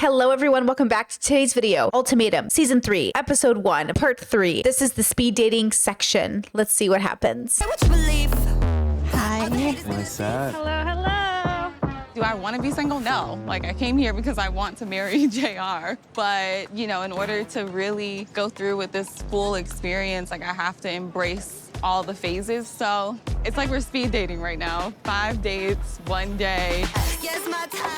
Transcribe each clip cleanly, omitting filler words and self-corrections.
Hello everyone, welcome back to today's video. Ultimatum, Season 3, Episode 1, Part 3. This is the speed dating section. Let's see what happens. Hi. What's that? Hello, hello. Do I want to be single? No. Like, I came here because I want to marry JR. But, you know, in order to really go through with this full experience, like, I have to embrace all the phases. So it's like we're speed dating right now. 5 dates, 1 day.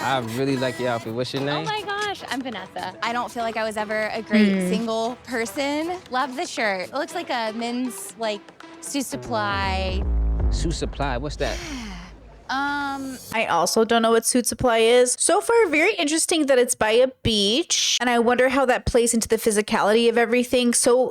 I really like your outfit. What's your Oh name? my gosh, I'm Vanessa. I don't feel like I was ever a great single person. Love the shirt. It looks like a men's, like, Sioux Supply. Sioux Supply. What's that? I also don't know what Suit Supply is. So far, very interesting that it's by a beach. And I wonder how that plays into the physicality of everything. So,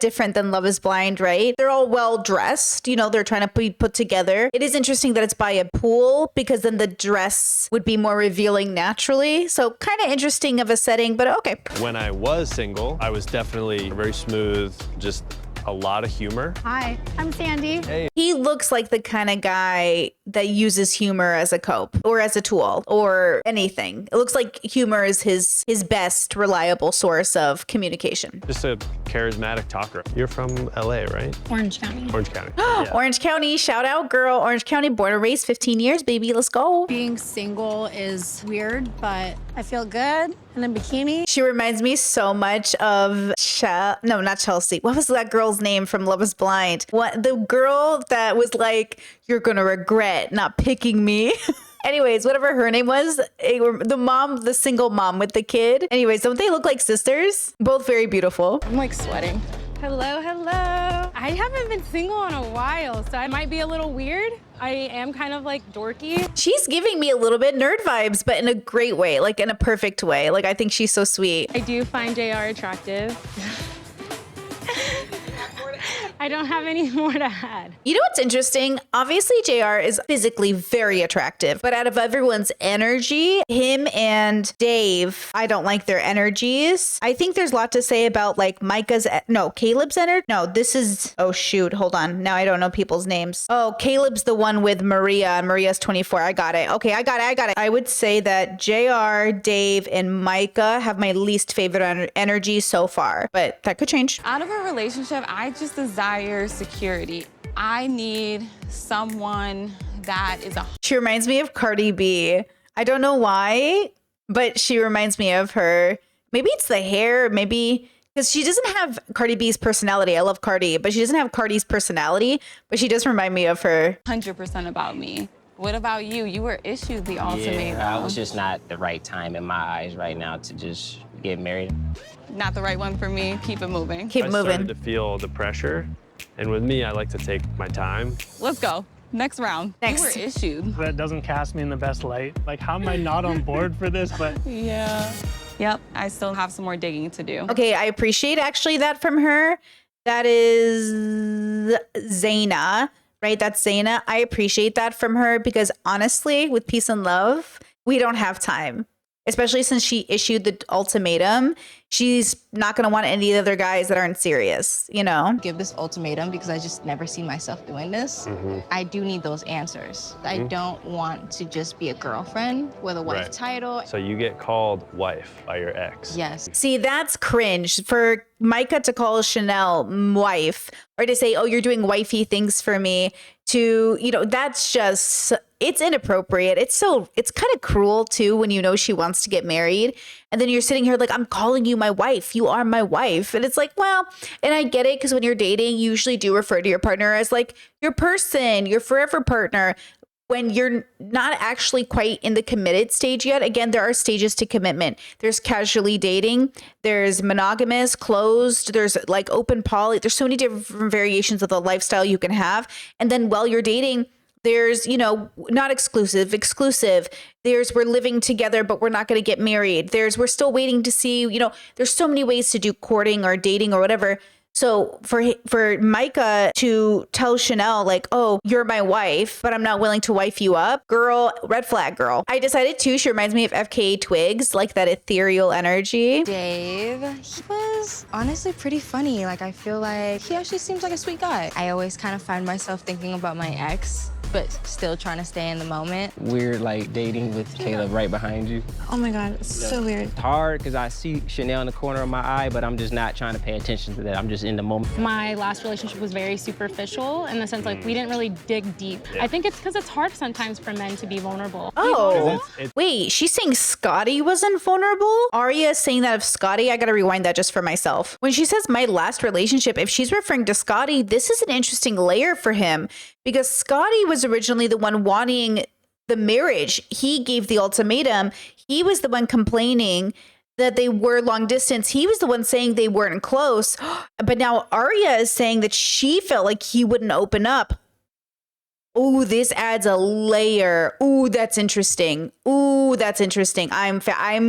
different than Love is Blind, right? They're all well dressed. You know, they're trying to be put together. It is interesting that it's by a pool because then the dress would be more revealing naturally. So kind of interesting of a setting, but okay. When I was single, I was definitely very smooth, just a lot of humor. Hi, I'm Sandy. Hey. He looks like the kind of guy that uses humor as a cope or as a tool or anything. It looks like humor is his best reliable source of communication. Just a charismatic talker. You're from LA, right? Orange County. Orange County. Yeah. Orange County, shout out girl. Orange County, born and raised, 15 years, baby. Let's go. Being single is weird, but I feel good in a bikini. She reminds me so much of no, not Chelsea. What was that girl's name from Love is Blind? What, the girl that was like, you're gonna regret not picking me. Anyways, whatever her name was, the mom, the single mom with the kid. Anyways, don't they look like sisters? Both very beautiful. I'm like sweating. Hello, hello. I haven't been single in a while, so I might be a little weird. I am kind of like dorky. She's giving me a little bit nerd vibes, but in a great way, like in a perfect way. Like, I think she's so sweet. I do find JR attractive. I don't have any more to add. You know what's interesting? Obviously, JR is physically very attractive, but out of everyone's energy, him and Dave, I don't like their energies. I think there's a lot to say about like Caleb's energy. No, this is, oh shoot, hold on. Now I don't know people's names. Oh, Caleb's the one with Maria, and Maria's 24. I got it. Okay, I got it. I would say that JR, Dave, and Micah have my least favorite energy so far, but that could change. Out of a relationship, I just desire security. I need someone that is She reminds me of Cardi B. I don't know why, but she reminds me of her. Maybe it's the hair, maybe because she doesn't have Cardi B's personality. I love Cardi, but she doesn't have Cardi's personality, but she does remind me of her. 100% about me. What about you? You were issued the ultimatum. Yeah, I was just not the right time in my eyes right now to just get married. Not the right one for me. Keep it moving. Keep I moving. started to feel the pressure, and with me, I like to take my time. Let's go. Next round. Next. You were issued. That doesn't cast me in the best light. Like, how am I not on board for this? But Yeah. Yep. I still have some more digging to do. Okay, I appreciate actually that from her. That is Zaina, right? That's Zaina. I appreciate that from her because honestly, with peace and love, we don't have time. Especially since she issued the ultimatum, she's not going to want any other guys that aren't serious, you know? Give this ultimatum because I just never see myself doing this. I do need those answers. I don't want to just be a girlfriend with a wife Right. title. So you get called wife by your ex. Yes. See, that's cringe for Micah to call Chanel wife or to say, oh, you're doing wifey things for me to, that's just, it's inappropriate. It's kind of cruel too when you know she wants to get married and then you're sitting here like, I'm calling you my wife. You are my wife. And it's like, well, and I get it because when you're dating, you usually do refer to your partner as like your person, your forever partner. When you're not actually quite in the committed stage yet, again, there are stages to commitment. There's casually dating, there's monogamous, closed, there's like open poly. There's so many different variations of the lifestyle you can have. And then while you're dating, there's, not exclusive. There's we're living together, but we're not going to get married. There's we're still waiting to see, there's so many ways to do courting or dating or whatever. So for Micah to tell Chanel like, oh, you're my wife, but I'm not willing to wife you up, girl, red flag girl. I decided too, she reminds me of FKA Twigs, like that ethereal energy. Dave, he was is honestly pretty funny. Like, I feel like he actually seems like a sweet guy. I always kind of find myself thinking about my ex, but still trying to stay in the moment. Weird, like dating with Caleb right behind you. Oh my God, it's so weird. It's hard because I see Chanel in the corner of my eye, but I'm just not trying to pay attention to that. I'm just in the moment. My last relationship was very superficial in the sense like we didn't really dig deep. I think it's because it's hard sometimes for men to be vulnerable. Oh, It's- wait, she's saying Scotty wasn't vulnerable? Arya is saying that of Scotty? I gotta rewind that just for myself. When she says my last relationship, if she's referring to Scotty, this is an interesting layer for him because Scotty was originally the one wanting the marriage. He gave the ultimatum. He was the one complaining that they were long distance. He was the one saying they weren't close. But now Arya is saying that she felt like he wouldn't open up. Ooh, this adds a layer. Ooh, that's interesting. Ooh, that's interesting. I'm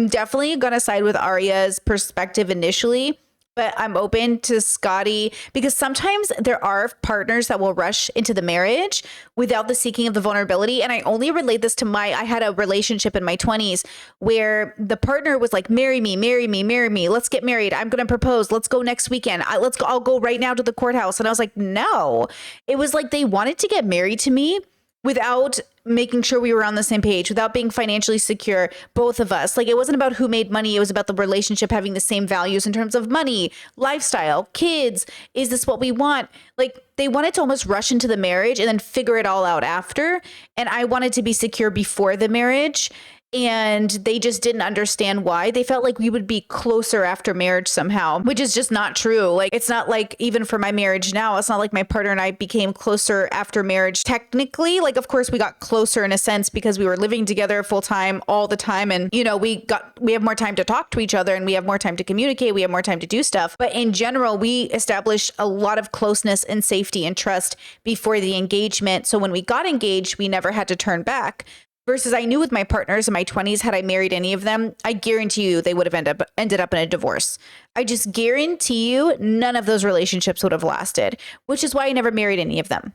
definitely gonna side with Arya's perspective initially, but I'm open to Scotty because sometimes there are partners that will rush into the marriage without the seeking of the vulnerability. And I only relate this to I had a relationship in my 20s where the partner was like, marry me, marry me, marry me. Let's get married. I'm going to propose. Let's go next weekend. I'll go right now to the courthouse. And I was like, no. It was like they wanted to get married to me without making sure we were on the same page, without being financially secure, both of us. Like, it wasn't about who made money. It was about the relationship having the same values in terms of money, lifestyle, kids. Is this what we want? Like, they wanted to almost rush into the marriage and then figure it all out after. And I wanted to be secure before the marriage. And they just didn't understand why. They felt like we would be closer after marriage somehow, which is just not true. Like, it's not like, even for my marriage now, it's not like my partner and I became closer after marriage. Technically, like, of course, we got closer in a sense because we were living together full time all the time. And, you know, we have more time to talk to each other and we have more time to communicate. We have more time to do stuff. But in general, we established a lot of closeness and safety and trust before the engagement. So when we got engaged, we never had to turn back. Versus I knew with my partners in my 20s, had I married any of them, I guarantee you they would have ended up in a divorce. I just guarantee you none of those relationships would have lasted, which is why I never married any of them.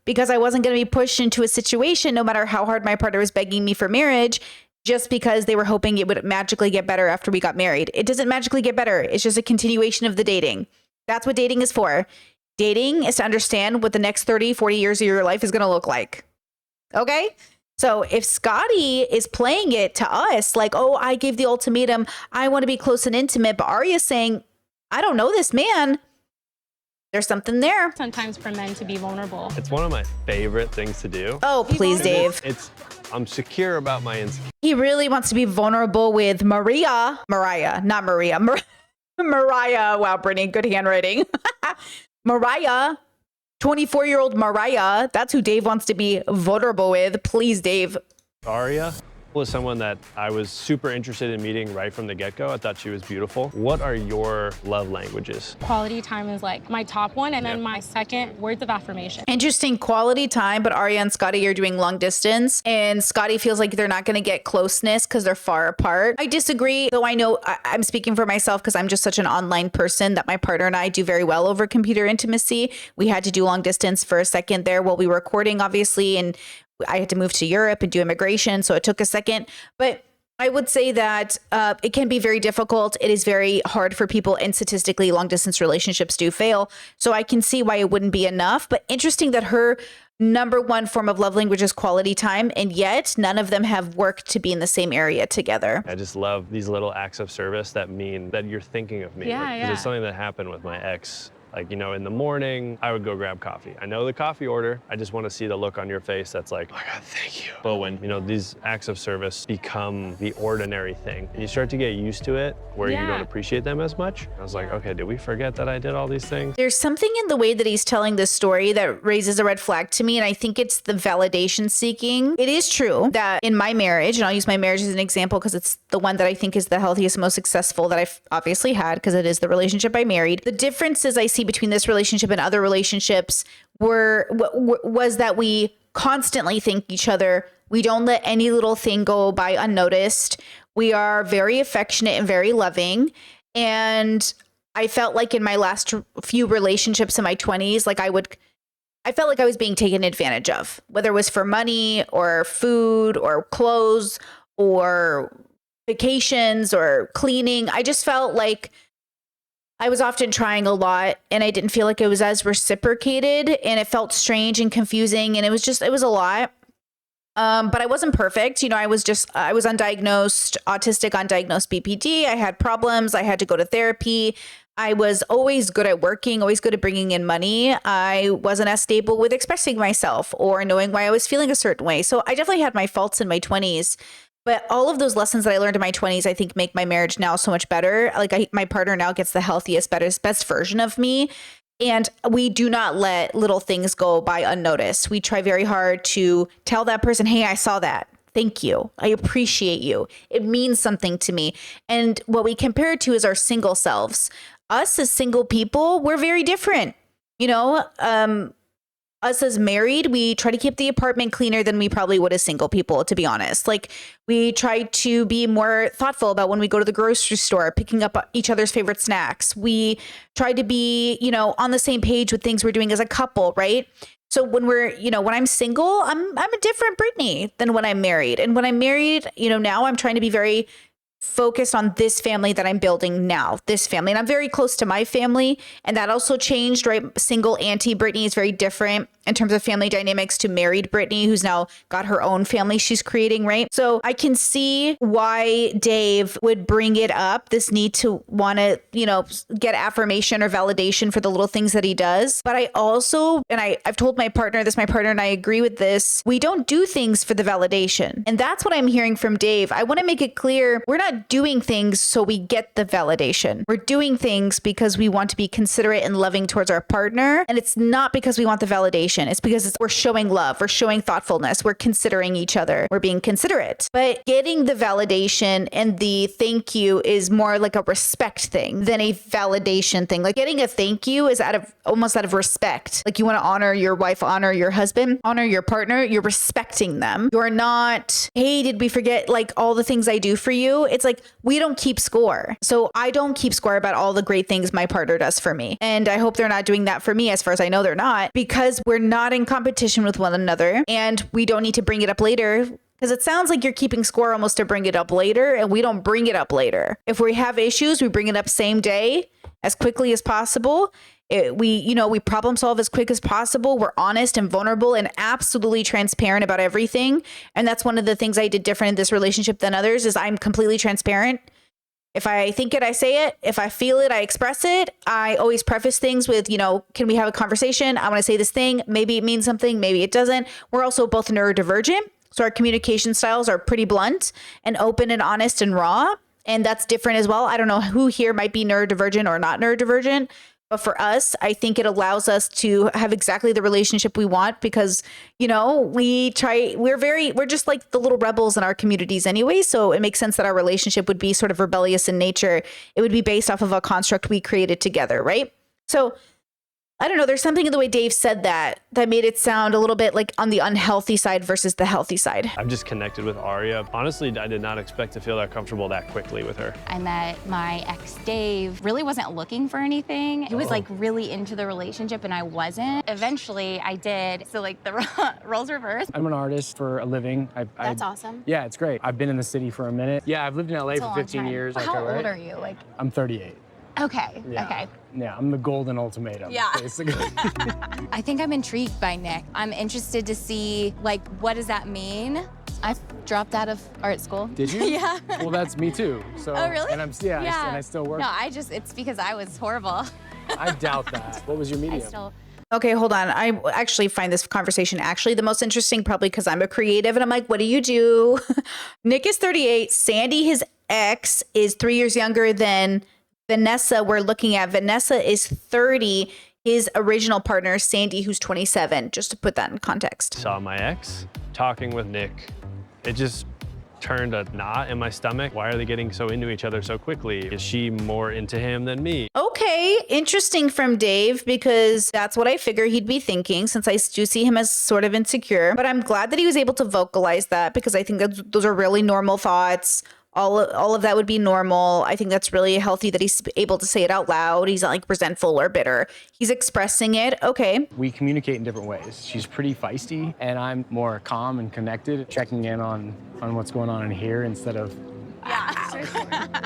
Because I wasn't going to be pushed into a situation, no matter how hard my partner was begging me for marriage, just because they were hoping it would magically get better after we got married. It doesn't magically get better. It's just a continuation of the dating. That's what dating is for. Dating is to understand what the next 30, 40 years of your life is going to look like. Okay? So if Scotty is playing it to us like, oh, I gave the ultimatum, I want to be close and intimate, but Arya's saying, I don't know this man, there's something there. Sometimes for men to be vulnerable. It's one of my favorite things to do. Oh, please, Dave. I'm secure about my insecurity. He really wants to be vulnerable with Mariah. Wow, Brittany, good handwriting. Mariah. 24-year-old Mariah, that's who Dave wants to be vulnerable with. Please, Dave. Arya was someone that I was super interested in meeting right from the get-go. I thought she was beautiful. What are your love languages? Quality time is like my top one, and then my second, words of affirmation. Interesting, quality time, but Arya and Scotty are doing long distance, and Scotty feels like they're not going to get closeness because they're far apart. I disagree, though I know I'm speaking for myself because I'm just such an online person that my partner and I do very well over computer intimacy. We had to do long distance for a second there while we were recording, obviously, and I had to move to Europe and do immigration, so it took a second. But I would say that it can be very difficult. It is very hard for people, and statistically, long distance relationships do fail. So I can see why it wouldn't be enough. But interesting that her number one form of love language is quality time, and yet none of them have worked to be in the same area together. I just love these little acts of service that mean that you're thinking of me. Yeah. It's something that happened with my ex. Like, you know, in the morning, I would go grab coffee. I know the coffee order. I just want to see the look on your face that's like, oh my God, thank you. But when, you know, these acts of service become the ordinary thing, you start to get used to it where you don't appreciate them as much. I was like, okay, did we forget that I did all these things? There's something in the way that he's telling this story that raises a red flag to me, and I think it's the validation seeking. It is true that in my marriage, and I'll use my marriage as an example because it's the one that I think is the healthiest, most successful that I've obviously had because it is the relationship I married. The differences I see between this relationship and other relationships was that we constantly thank each other. We don't let any little thing go by unnoticed. We are very affectionate and very loving. And I felt like in my last few relationships in my 20s, like I felt like I was being taken advantage of, whether it was for money or food or clothes or vacations or cleaning. I just felt like I was often trying a lot and I didn't feel like it was as reciprocated, and it felt strange and confusing, and it was a lot. But I wasn't perfect. You know, I was undiagnosed autistic, undiagnosed BPD. I had problems. I had to go to therapy. I was always good at working, always good at bringing in money. I wasn't as stable with expressing myself or knowing why I was feeling a certain way. So I definitely had my faults in my 20s. But all of those lessons that I learned in my 20s, I think make my marriage now so much better. Like my partner now gets the healthiest, best version of me. And we do not let little things go by unnoticed. We try very hard to tell that person, hey, I saw that. Thank you. I appreciate you. It means something to me. And what we compare it to is our single selves. Us as single people, we're very different. You know, us as married, we try to keep the apartment cleaner than we probably would as single people, to be honest. Like, we try to be more thoughtful about when we go to the grocery store, picking up each other's favorite snacks. We try to be, you know, on the same page with things we're doing as a couple, right? So when when I'm single, I'm a different Brittany than when I'm married. And when I'm married, you know, now I'm trying to be very focused on this family that I'm building now, this family. And I'm very close to my family. And that also changed, right? Single auntie Brittany is very different in terms of family dynamics to married Brittany, who's now got her own family she's creating, right? So I can see why Dave would bring it up, this need to want to, you know, get affirmation or validation for the little things that he does. But I also, and I've told my partner and I agree with this, we don't do things for the validation. And that's what I'm hearing from Dave. I want to make it clear, we're not doing things so we get the validation. We're doing things because we want to be considerate and loving towards our partner. And it's not because we want the validation. It's because we're showing love, we're showing thoughtfulness, we're considering each other, we're being considerate. But getting the validation and the thank you is more like a respect thing than a validation thing. Like, getting a thank you is almost out of respect. Like, you want to honor your wife, honor your husband, honor your partner. You're respecting them. You're not, hey, did we forget like all the things I do for you? It's like, we don't keep score. So I don't keep score about all the great things my partner does for me. And I hope they're not doing that for me. As far as I know, they're not, because we're not in competition with one another, and we don't need to bring it up later, because it sounds like you're keeping score almost to bring it up later, and we don't bring it up later. If we have issues, we bring it up same day, as quickly as possible. We problem solve as quick as possible. We're honest and vulnerable and absolutely transparent about everything. And that's one of the things I did different in this relationship than others, is I'm completely transparent. If I think it, I say it. If I feel it, I express it. I always preface things with, you know, can we have a conversation? I want to say this thing. Maybe it means something. Maybe it doesn't. We're also both neurodivergent. So our communication styles are pretty blunt and open and honest and raw. And that's different as well. I don't know who here might be neurodivergent or not neurodivergent. But for us, I think it allows us to have exactly the relationship we want, because, you know, we're just like the little rebels in our communities anyway. So it makes sense that our relationship would be sort of rebellious in nature. It would be based off of a construct we created together, right? So I don't know, there's something in the way Dave said that made it sound a little bit like on the unhealthy side versus the healthy side. I've just connected with Aria. Honestly, I did not expect to feel that comfortable that quickly with her. I met my ex Dave, really wasn't looking for anything. He was like really into the relationship and I wasn't. Eventually I did. So like the roles reversed. I'm an artist for a living. That's awesome. Yeah, it's great. I've been in the city for a minute. Yeah, I've lived in LA for 15 years. How okay, old are you? Like, I'm 38. Okay, Yeah. okay. Yeah, I'm the golden ultimatum, basically. I think I'm intrigued by Nick. I'm interested to see, like, what does that mean? I dropped out of art school. Did you? Yeah. Well, that's me too. So, Oh, really? And I still work. No, it's because I was horrible. I doubt that. What was your medium? Okay, hold on. I actually find this conversation actually the most interesting, probably because I'm a creative and I'm like, what do you do? Nick is 38. Sandy, his ex, is 3 years younger than Vanessa. We're looking at Vanessa is 30. His original partner, Sandy, who's 27, just to put that in context. Saw my ex talking with Nick. It just turned a knot in my stomach. Why are they getting so into each other so quickly? Is she more into him than me? Okay, interesting from Dave, because that's what I figure he'd be thinking, since I do see him as sort of insecure. But I'm glad that he was able to vocalize that, because I think those are really normal thoughts. All of that would be normal. I think that's really healthy that he's able to say it out loud. He's not like resentful or bitter. He's expressing it. Okay. We communicate in different ways. She's pretty feisty, and I'm more calm and connected, checking in on what's going on in here instead of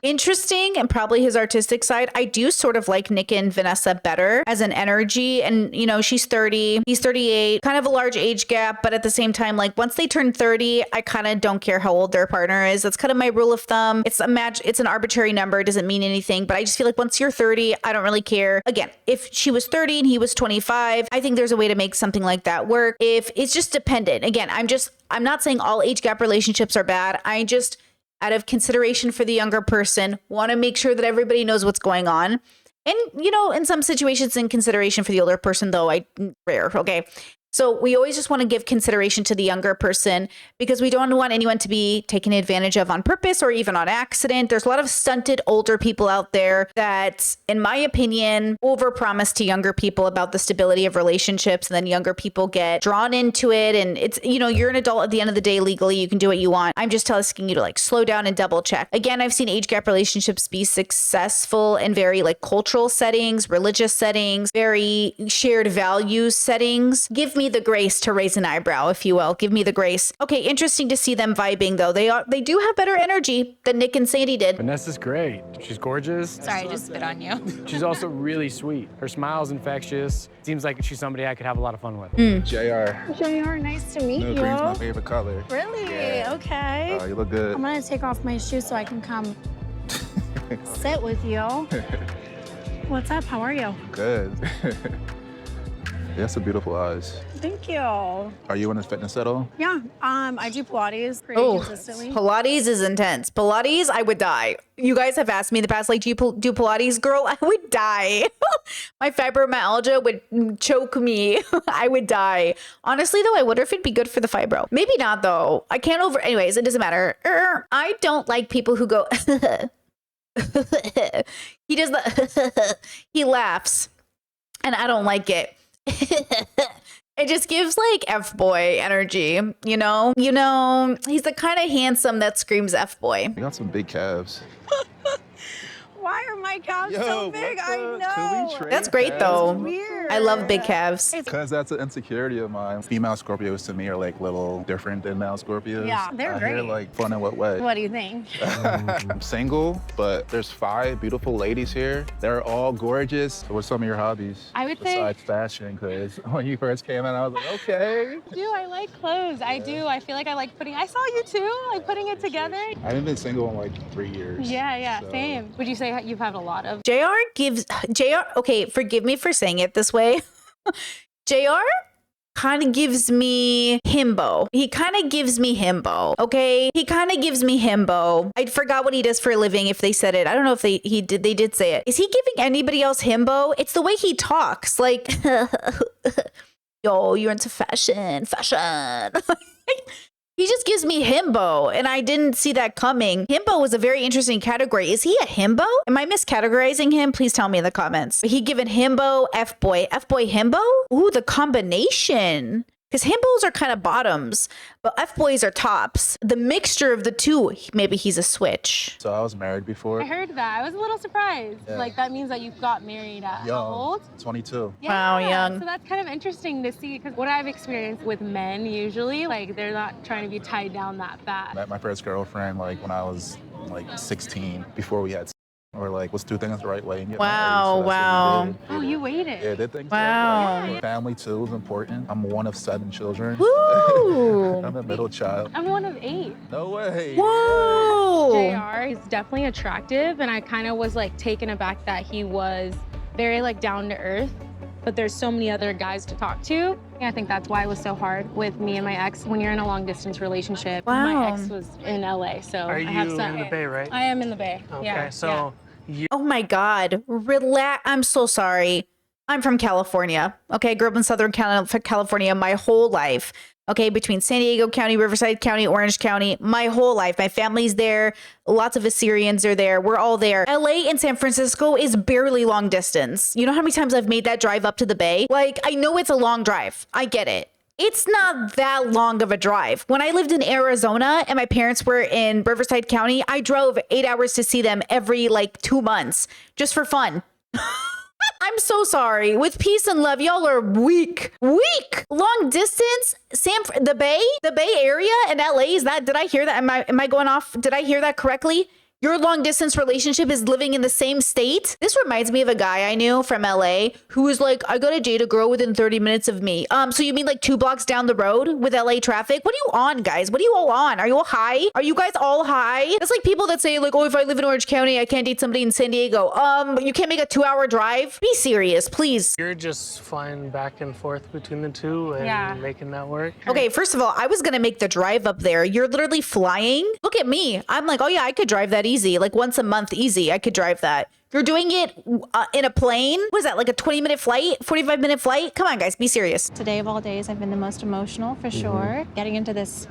Interesting, and probably his artistic side. I do sort of like Nick and Vanessa better as an energy. And, you know, she's 30, he's 38, kind of a large age gap. But at the same time, like once they turn 30, I kind of don't care how old their partner is. That's kind of my rule of thumb. It's an arbitrary number. It doesn't mean anything. But I just feel like once you're 30, I don't really care. Again, if she was 30 and he was 25, I think there's a way to make something like that work. If it's just dependent. Again, I'm not saying all age gap relationships are bad. I just, out of consideration for the younger person, want to make sure that everybody knows what's going on. And, you know, in some situations, in consideration for the older person, though, rare. Okay. So we always just want to give consideration to the younger person because we don't want anyone to be taken advantage of on purpose or even on accident. There's a lot of stunted older people out there that, in my opinion, overpromise to younger people about the stability of relationships. And then younger people get drawn into it. And it's, you know, you're an adult at the end of the day legally. You can do what you want. I'm just asking you to like slow down and double check. Again, I've seen age gap relationships be successful in very like cultural settings, religious settings, very shared values settings. Give me the grace to raise an eyebrow, if you will. Give me the grace. Okay, interesting to see them vibing though. They do have better energy than Nick and Sandy did. Vanessa's great. She's gorgeous. Sorry, I just spit on you. She's also really sweet. Her smile's infectious. Seems like she's somebody I could have a lot of fun with. JR. JR, nice to meet you. Green's my favorite color. Really? Yeah. Okay. You look good. I'm gonna take off my shoes so I can come sit with you. What's up? How are you? Good. That's some beautiful eyes. Thank you. Are you in this fitness at all? Yeah. I do Pilates pretty consistently. Pilates is intense. Pilates, I would die. You guys have asked me in the past, like, do you do Pilates? Girl, I would die. My fibromyalgia would choke me. I would die. Honestly, though, I wonder if it'd be good for the fibro. Maybe not, though. I can't anyways, it doesn't matter. I don't like people who go, he does the, he laughs, and I don't like it. It just gives like F-boy energy, you know? He's the kind of handsome that screams F-boy. You got some big calves. Why are my calves so big? I know. That's great though. Weird. I love big calves. Because that's an insecurity of mine. Female Scorpios to me are like little different than male Scorpios. Yeah, they're great. Hear, like fun in what way? What do you think? I'm single, but there's 5 beautiful ladies here. They're all gorgeous. What's some of your hobbies? I would say, besides fashion, because when you first came in, I was like, okay. I like clothes. I do. I feel like I like I saw you too, like putting it together. I haven't been single in like 3 years. Yeah, so. same. Would you say you've had a lot of? Okay, forgive me for saying it this way. JR kind of gives me himbo. He kind of gives me himbo. Okay. He kind of gives me himbo. I forgot what he does for a living. If they said it, I don't know if they did say it. Is he giving anybody else himbo? It's the way he talks. Like, yo, you're into fashion. He just gives me himbo, and I didn't see that coming. Himbo was a very interesting category. Is he a himbo? Am I miscategorizing him? Please tell me in the comments. He given himbo, F-boy, himbo? Ooh, the combination. Because himbos are kind of bottoms, but F-boys are tops. The mixture of the two, maybe he's a switch. So I was married before. I heard that. I was a little surprised. Yeah. Like, that means that you got married at how old? 22. Yeah, Wow, young. So that's kind of interesting to see because what I've experienced with men usually, like they're not trying to be tied down that fast. Met my first girlfriend like when I was like 16, before we had or like, let's do things the right way and get Wow, married. So that's wow. what we did. Oh, you waited. Yeah, did things Wow. the right way. Family too is important. I'm one of 7 children. Woo! I'm the middle child. I'm one of 8. No way. Whoa! JR is definitely attractive, and I kind of was like taken aback that he was very like down to earth. But there's so many other guys to talk to. I think that's why it was so hard with me and my ex. When you're in a long distance relationship, Wow. my ex was in LA, so Are I you have some. in the Bay, right? I am in the Bay. Okay, Yeah. so Oh my God. Relax. I'm so sorry. I'm from California. Okay. Grew up in Southern California my whole life. Okay. Between San Diego County, Riverside County, Orange County, my whole life. My family's there. Lots of Assyrians are there. We're all there. LA and San Francisco is barely long distance. You know how many times I've made that drive up to the Bay? Like, I know it's a long drive. I get it. It's not that long of a drive. When I lived in Arizona and my parents were in Riverside County, I drove 8 hours to see them every like 2 months just for fun. I'm so sorry. With peace and love, y'all are weak. Long distance, the Bay Area and LA. Did I hear that? Am I going off? Did I hear that correctly? Your long distance relationship is living in the same state. This reminds me of a guy I knew from LA who was like, I gotta date a girl within 30 minutes of me. So you mean like 2 blocks down the road with LA traffic? What are you on, guys? What are you all on? Are you all high? Are you guys all high? It's like people that say like, oh, if I live in Orange County, I can't date somebody in San Diego. You can't make a 2-hour drive? Be serious, please. You're just flying back and forth between the two and making that work. Okay, first of all, I was gonna make the drive up there. You're literally flying. Look at me. I'm like, oh yeah, I could drive that easy. Like once a month, easy. I could drive that. You're doing it in a plane? What is that, like a 20-minute flight? 45-minute flight? Come on, guys, be serious. Today of all days, I've been the most emotional for sure. Getting into this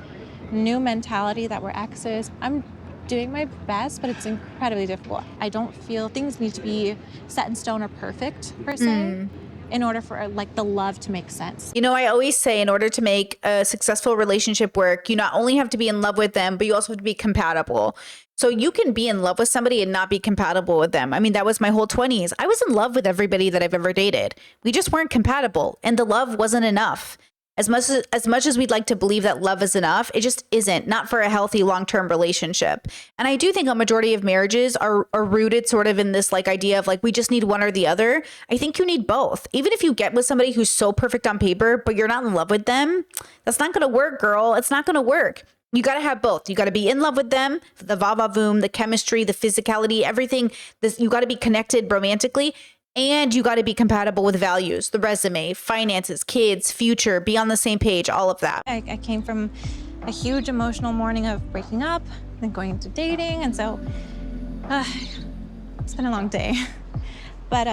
new mentality that we're exes. I'm doing my best, but it's incredibly difficult. I don't feel things need to be set in stone or perfect per se. In order for like the love to make sense. You know, I always say in order to make a successful relationship work, you not only have to be in love with them, but you also have to be compatible. So you can be in love with somebody and not be compatible with them. I mean, that was my whole 20s. I was in love with everybody that I've ever dated. We just weren't compatible and the love wasn't enough. As much as we'd like to believe that love is enough, it just isn't, not for a healthy long-term relationship. And I do think a majority of marriages are rooted sort of in this like idea of like, we just need one or the other. I think you need both. Even if you get with somebody who's so perfect on paper, but you're not in love with them, that's not going to work, girl. It's not going to work. You got to have both. You got to be in love with them, the va-va-voom, the chemistry, the physicality, everything. You got to be connected romantically. And you got to be compatible with values, the resume, finances, kids, future, be on the same page, all of that. I came from a huge emotional morning of breaking up, then going into dating. And so it's been a long day. But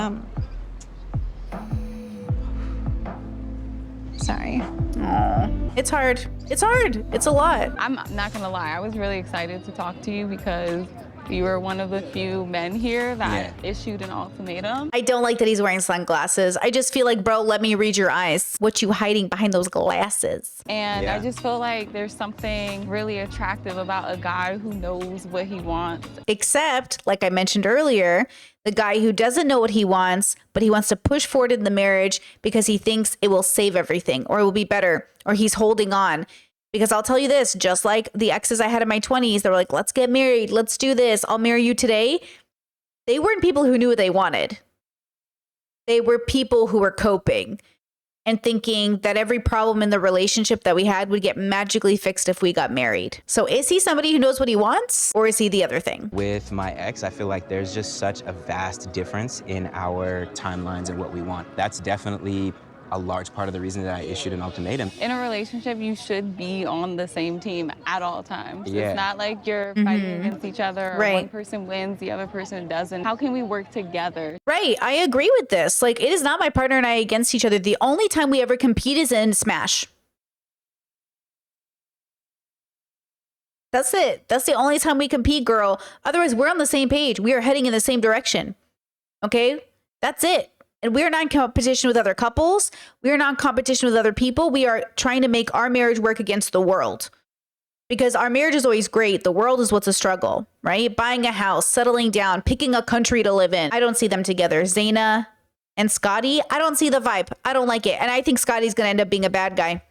sorry. Aww. It's hard. It's hard. It's a lot. I'm not gonna lie, I was really excited to talk to you because you were one of the few men here that issued an ultimatum. I don't like that he's wearing sunglasses. I just feel like, bro, let me read your eyes. What you hiding behind those glasses? And I just feel like there's something really attractive about a guy who knows what he wants. Except, like I mentioned earlier, the guy who doesn't know what he wants, but he wants to push forward in the marriage because he thinks it will save everything or it will be better or he's holding on. Because I'll tell you this, just like the exes I had in my 20s, they were like, let's get married. Let's do this. I'll marry you today. They weren't people who knew what they wanted. They were people who were coping and thinking that every problem in the relationship that we had would get magically fixed if we got married. So is he somebody who knows what he wants or is he the other thing? With my ex, I feel like there's just such a vast difference in our timelines and what we want. That's definitely a large part of the reason that I issued an ultimatum. In a relationship, you should be on the same team at all times. Yeah. It's not like you're fighting against each other or one person wins, the other person doesn't. How can we work together? Right, I agree with this. Like, it is not my partner and I against each other. The only time we ever compete is in Smash. That's it. That's the only time we compete, girl. Otherwise, we're on the same page. We are heading in the same direction. Okay? That's it. And we're not in competition with other couples. We're not in competition with other people. We are trying to make our marriage work against the world. Because our marriage is always great. The world is what's a struggle, right? Buying a house, settling down, picking a country to live in. I don't see them together. Zaina and Scotty, I don't see the vibe. I don't like it. And I think Scotty's going to end up being a bad guy.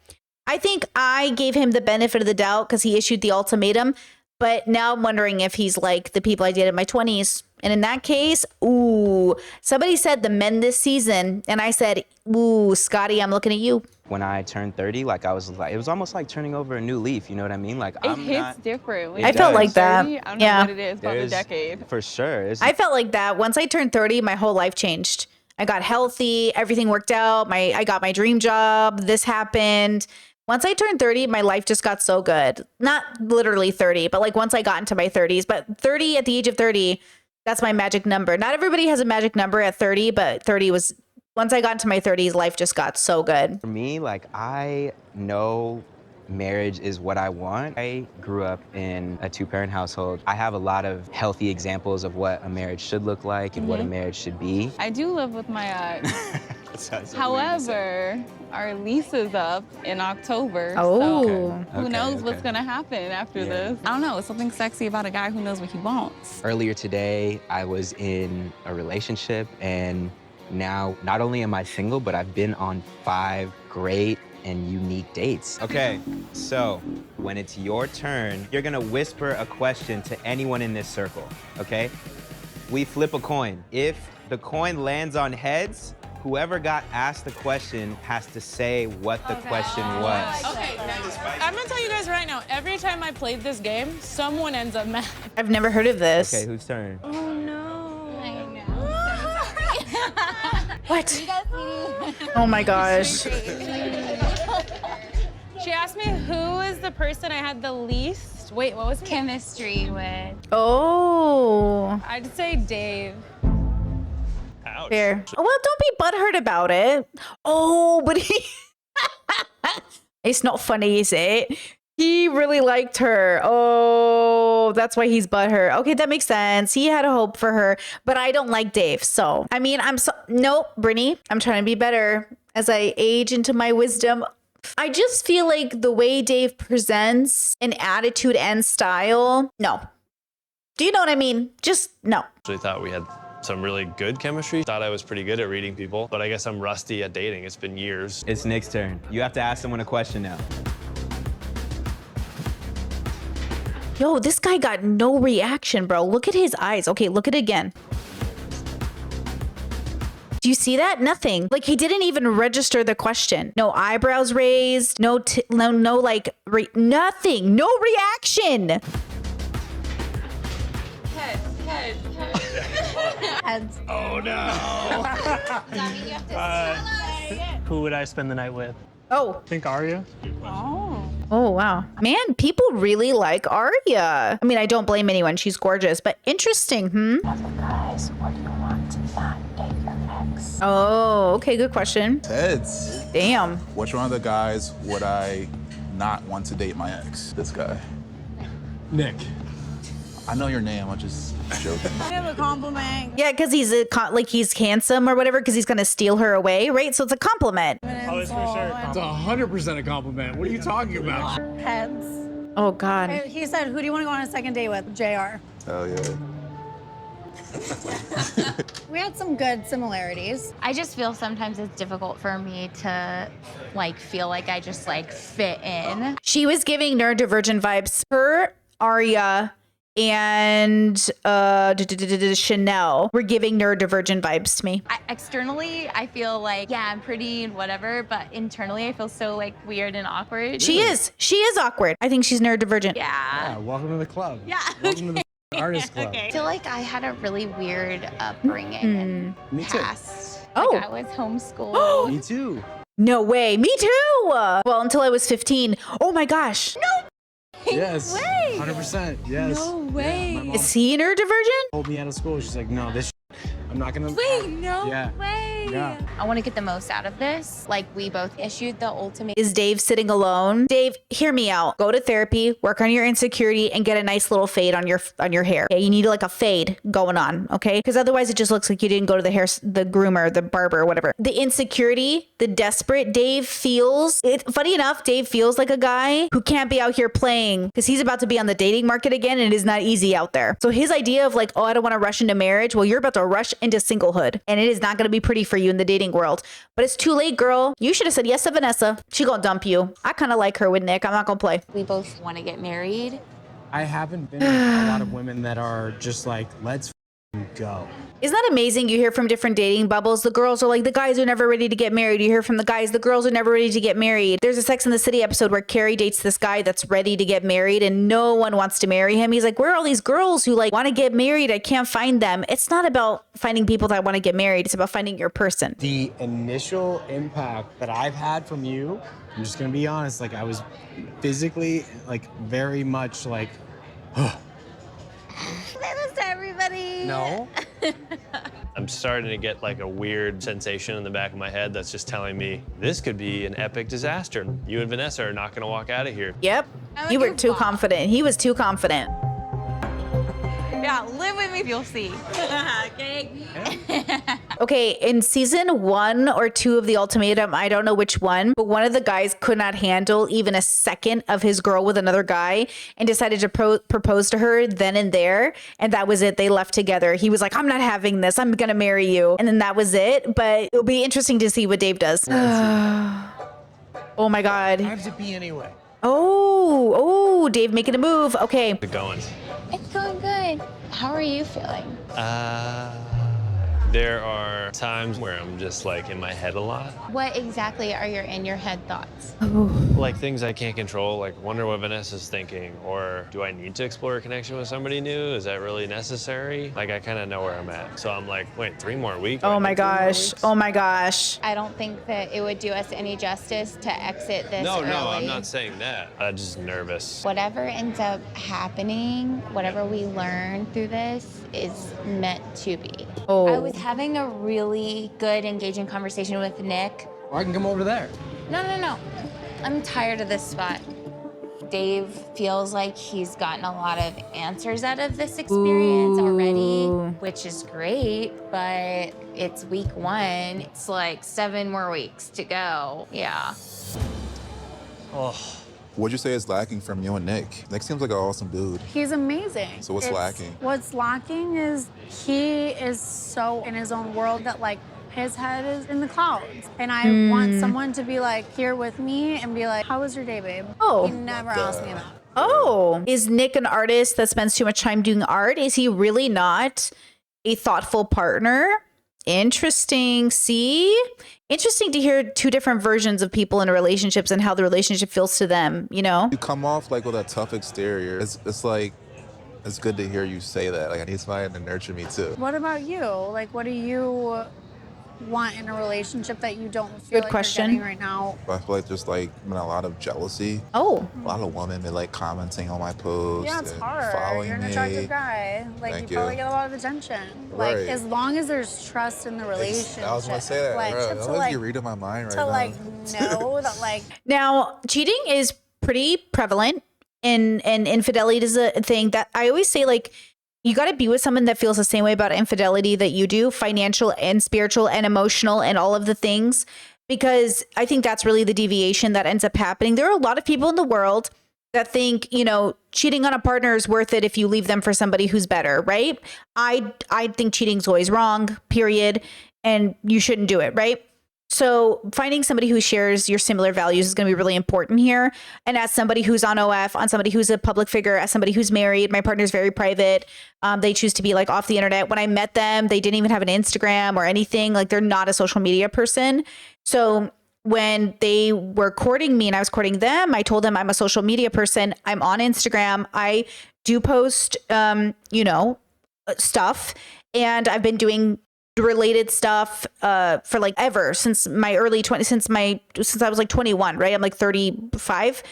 I think I gave him the benefit of the doubt because he issued the ultimatum. But now I'm wondering if he's like the people I dated in my 20s. And in that case, ooh, somebody said the men this season. And I said, ooh, Scotty, I'm looking at you. When I turned 30, like it was almost like turning over a new leaf. You know what I mean? Like it hits different. I felt like that. 30, I don't know what it is about the decade. For sure. I felt like that. Once I turned 30, my whole life changed. I got healthy. Everything worked out. I got my dream job. This happened. Once I turned 30, my life just got so good. Not literally 30, but like once I got into my 30s. But 30, at the age of 30, that's my magic number. Not everybody has a magic number at 30, but 30 was, once I got into my 30s, life just got so good. For me, like I know marriage is what I want. I grew up in a 2-parent household. I have a lot of healthy examples of what a marriage should look like and what a marriage should be. I do live with my however, our lease is up in October. So who knows what's gonna happen after this? I don't know, it's something sexy about a guy who knows what he wants. Earlier today, I was in a relationship and now not only am I single, but I've been on 5 great and unique dates. Okay, so when it's your turn, you're gonna whisper a question to anyone in this circle, okay? We flip a coin. If the coin lands on heads, whoever got asked the question has to say what the question was. Okay, I'm gonna tell you guys right now, every time I played this game, someone ends up mad. I've never heard of this. Okay, whose turn? Oh no. What? Oh my gosh. She asked me who is the person I had the least, wait, what was it? Chemistry with. Oh. I'd say Dave. Ouch. Fair. Well, don't be butthurt about it. Oh, but he... It's not funny, is it? He really liked her. Oh, that's why he's butthurt. Okay, that makes sense. He had a hope for her, but I don't like Dave. So, I mean, nope, Brittany, I'm trying to be better as I age into my wisdom. I just feel like the way Dave presents an attitude and style, no. Do you know what I mean? Just no. Actually thought we had some really good chemistry. Thought I was pretty good at reading people, but I guess I'm rusty at dating. It's been years. It's Nick's turn. You have to ask someone a question now. Yo, this guy got no reaction, bro. Look at his eyes. Okay, look at it again. Do you see that? Nothing. Like, he didn't even register the question. No eyebrows raised. No, like, nothing. No reaction. Heads. Oh no. Who would I spend the night with? Oh. I think Arya. Oh, wow. Man, people really like Arya. I mean, I don't blame anyone. She's gorgeous, but interesting, Guys, what do you want to not date your ex? Oh, okay, good question. Heads. Damn. Which one of the guys would I not want to date my ex? This guy. Nick. I know your name, I'm just joking. I have a compliment. Yeah, because he's he's handsome or whatever, because he's gonna steal her away, right? So it's a compliment. Oh, it's for sure. It's 100% a compliment. What are you talking about? Heads. Oh, God. He said, who do you want to go on a second date with? JR. Hell yeah. We had some good similarities. I just feel sometimes it's difficult for me to like feel like I just like fit in. She was giving neurodivergent vibes. Her, Arya, and Chanel were giving neurodivergent vibes to me. Externally, I feel like, yeah, I'm pretty and whatever, but internally, I feel so like weird and awkward. She is awkward. I think she's neurodivergent. Yeah. Welcome to the club. Yeah. Welcome to the artist club. I feel like I had a really weird upbringing and Me too. past. Oh. Like I was homeschooled. Me too. No way. Me too. Well, until I was 15. Oh my gosh. No. Yes. way. 100%. Yes. No way. Yeah, my mom Is he neurodivergent? told me out of school. She's like, no, this I'm not gonna. Wait, no Yeah. way. Yeah. I want to get the most out of this. Like we both issued the ultimate. Is Dave sitting alone? Dave, hear me out. Go to therapy, work on your insecurity, and get a nice little fade on your hair. Okay, you need like a fade going on, okay? Because otherwise it just looks like you didn't go to the groomer, the barber, whatever. The insecurity, the desperate, Dave feels it. Funny enough, Dave feels like a guy who can't be out here playing because he's about to be on the dating market again, and it is not easy out there. So his idea of like, oh, I don't want to rush into marriage. Well, you're about to rush into singlehood, and it is not going to be pretty for you in the dating world. But it's too late, girl. You should have said yes to Vanessa. She gonna dump you. I kind of like her with Nick. I'm not gonna play. We both want to get married. I haven't been with a lot of women that are just like, let's go. Isn't that amazing? You hear from different dating bubbles. The girls are like, the guys are never ready to get married. You hear from the guys, the girls are never ready to get married. There's a Sex and the City episode where Carrie dates this guy that's ready to get married and no one wants to marry him. He's like, where are all these girls who like want to get married? I can't find them. It's not about finding people that want to get married. It's about finding your person. The initial impact that I've had from you, I'm just gonna be honest, like I was physically like very much like, Say this to everybody. no. I'm starting to get like a weird sensation in the back of my head that's just telling me this could be an epic disaster. You and Vanessa are not going to walk out of here. Yep. You were too confident. He was too confident. Yeah, live with me, you'll see. Okay. Okay, in season 1 or 2 of The Ultimatum, I don't know which one, but one of the guys could not handle even a second of his girl with another guy and decided to propose to her then and there. And that was it. They left together. He was like, I'm not having this. I'm going to marry you. And then that was it. But it'll be interesting to see what Dave does. Oh my God. I have to pee anyway. Oh, Dave making a move. Okay. How's it going? It's going good. How are you feeling? There are times where I'm just like in my head a lot. What exactly are your in your head thoughts? Like things I can't control, like wonder what Vanessa's thinking, or do I need to explore a connection with somebody new? Is that really necessary? Like I kind of know where I'm at. So I'm like, wait, 3 more weeks? Oh my gosh. Oh my gosh. I don't think that it would do us any justice to exit this No, early. I'm not saying that. I'm just nervous. Whatever ends up happening, whatever we learn through this is meant to be. Oh. I was having a really good, engaging conversation with Nick. Or I can come over there. No. I'm tired of this spot. Dave feels like he's gotten a lot of answers out of this experience already, which is great, but it's week 1. It's like 7 more weeks to go. Yeah. Oh. What'd you say is lacking from you and Nick? Nick seems like an awesome dude. He's amazing. So what's lacking? What's lacking is he is so in his own world that like his head is in the clouds. And I want someone to be like here with me and be like, how was your day, babe? Oh. He never asked me about it. Oh, is Nick an artist that spends too much time doing art? Is he really not a thoughtful partner? Interesting. See? Interesting to hear 2 different versions of people in relationships and how the relationship feels to them, you know? You come off like with a tough exterior. It's like, it's good to hear you say that. Like I need somebody to nurture me too. What about you? Like, what do you want in a relationship that you don't feel Good like question. you're getting right now? I feel like there's like been a lot of jealousy. Oh. A lot of women been like commenting on my posts. Yeah, it's and hard. Following You're an me. attractive guy. Like, Thank you probably you. get a lot of attention. Right. Like, as long as there's trust in the relationship. I was gonna say that. Like, bro. to, I like like, you're reading my mind right to now. like know that like Now, cheating is pretty prevalent and infidelity is a thing that I always say, like, you got to be with someone that feels the same way about infidelity that you do, financial and spiritual and emotional and all of the things, because I think that's really the deviation that ends up happening. There are a lot of people in the world that think, you know, cheating on a partner is worth it if you leave them for somebody who's better, right? I think cheating's always wrong, period, and you shouldn't do it, right? So finding somebody who shares your similar values is going to be really important here. And as somebody who's on OF, on somebody who's a public figure, as somebody who's married, my partner's very private. They choose to be like off the internet. When I met them, they didn't even have an Instagram or anything. Like they're not a social media person. So when they were courting me and I was courting them, I told them I'm a social media person. I'm on Instagram. I do post, stuff, and I've been doing related stuff for like ever since my early 20s, since I was like 21, right? I'm like 35.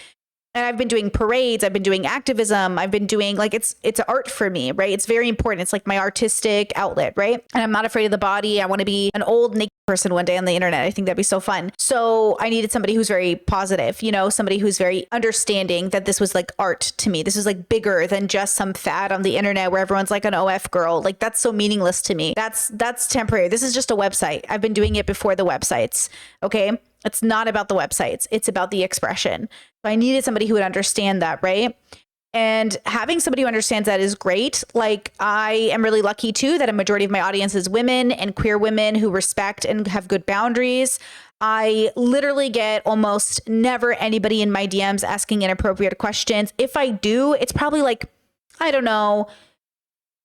And I've been doing parades, I've been doing activism, I've been doing like it's art for me, right? It's very important. It's like my artistic outlet, right? And I'm not afraid of the body. I want to be an old naked person one day on the internet. I think that'd be so fun. So I needed somebody who's very positive, you know, somebody who's very understanding that this was like art to me. This is like bigger than just some fad on the internet where everyone's like an OF girl. Like that's so meaningless to me. That's temporary. This is just a website. I've been doing it before the websites. Okay. It's not about the websites. It's about the expression. So I needed somebody who would understand that, right? And having somebody who understands that is great. Like I am really lucky too that a majority of my audience is women and queer women who respect and have good boundaries. I literally get almost never anybody in my DMs asking inappropriate questions. If I do, it's probably like, I don't know,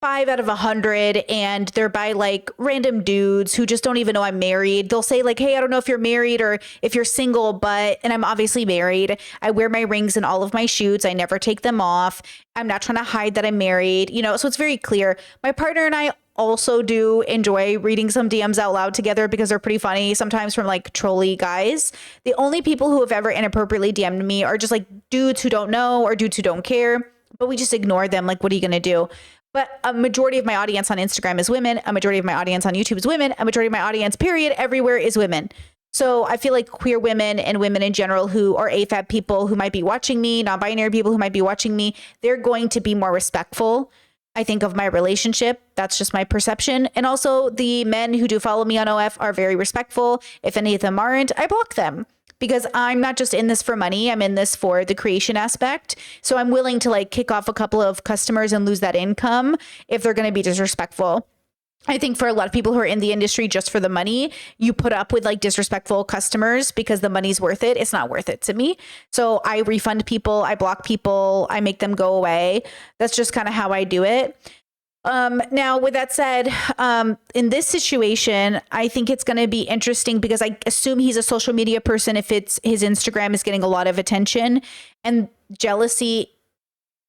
5 out of 100, and they're by like random dudes who just don't even know I'm married. They'll say like, hey, I don't know if you're married or if you're single, and I'm obviously married. I wear my rings in all of my shoots. I never take them off. I'm not trying to hide that I'm married, you know, so it's very clear. My partner and I also do enjoy reading some DMs out loud together because they're pretty funny sometimes from like trolly guys. The only people who have ever inappropriately DM'd me are just like dudes who don't know or dudes who don't care, but we just ignore them. Like, what are you going to do? But a majority of my audience on Instagram is women. A majority of my audience on YouTube is women. A majority of my audience, period, everywhere is women. So I feel like queer women and women in general who are AFAB people who might be watching me, non-binary people who might be watching me, they're going to be more respectful, I think, of my relationship. That's just my perception. And also the men who do follow me on OF are very respectful. If any of them aren't, I block them. Because I'm not just in this for money. I'm in this for the creation aspect. So I'm willing to like kick off a couple of customers and lose that income if they're going to be disrespectful. I think for a lot of people who are in the industry just for the money, you put up with like disrespectful customers because the money's worth it. It's not worth it to me. So I refund people, I block people, I make them go away. That's just kind of how I do it. Now, with that said, in this situation, I think it's going to be interesting because I assume he's a social media person if it's his Instagram is getting a lot of attention, and jealousy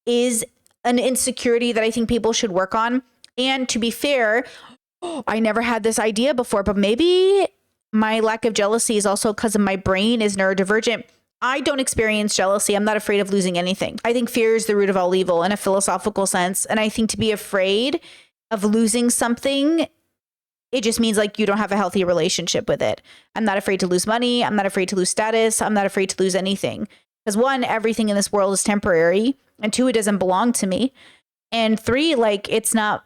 is an insecurity that I think people should work on. And to be fair, I never had this idea before, but maybe my lack of jealousy is also because my brain is neurodivergent. I don't experience jealousy. I'm not afraid of losing anything. I think fear is the root of all evil in a philosophical sense. And I think to be afraid of losing something, it just means like you don't have a healthy relationship with it. I'm not afraid to lose money. I'm not afraid to lose status. I'm not afraid to lose anything. Because 1, everything in this world is temporary. And 2, it doesn't belong to me. And 3, like it's not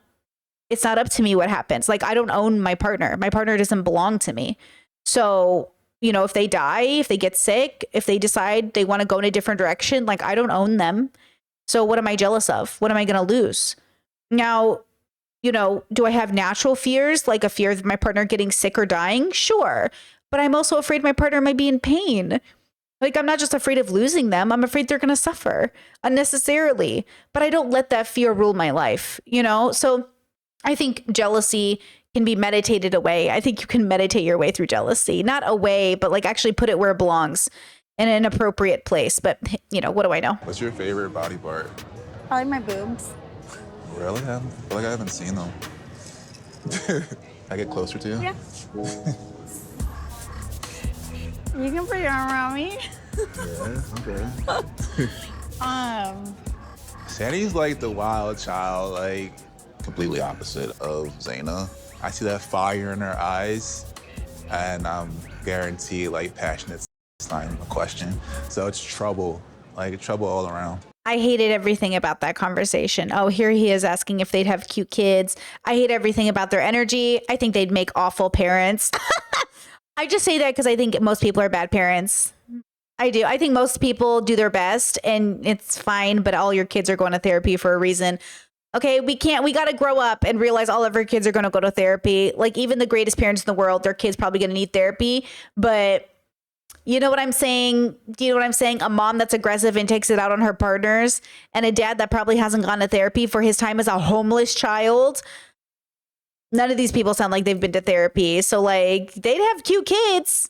up to me what happens. Like I don't own my partner. My partner doesn't belong to me. So, you know, if they die, if they get sick, if they decide they want to go in a different direction, like I don't own them. So what am I jealous of? What am I going to lose? Now, you know, do I have natural fears, like a fear of my partner getting sick or dying? Sure. But I'm also afraid my partner might be in pain. Like I'm not just afraid of losing them. I'm afraid they're going to suffer unnecessarily. But I don't let that fear rule my life, you know? So I think jealousy can be meditated away. I think you can meditate your way through jealousy, not away, but like actually put it where it belongs in an appropriate place. But you know, what do I know? What's your favorite body part? Probably my boobs. Really? I feel like I haven't seen them. I get closer to you? Yeah. You can put your arm around me. Yeah, okay. Sandy's like the wild child, like completely opposite of Zaina. I see that fire in her eyes, and I'm guaranteed like passionate. It's not even a question. So it's trouble, like trouble all around. I hated everything about that conversation. Oh, here he is asking if they'd have cute kids. I hate everything about their energy. I think they'd make awful parents. I just say that because I think most people are bad parents. I do. I think most people do their best and it's fine, but all your kids are going to therapy for a reason. Okay, we got to grow up and realize all of our kids are going to go to therapy. Like even the greatest parents in the world, their kids probably going to need therapy. But you know what I'm saying? Do you know what I'm saying? A mom that's aggressive and takes it out on her partners, and a dad that probably hasn't gone to therapy for his time as a homeless child. None of these people sound like they've been to therapy. So like they'd have cute kids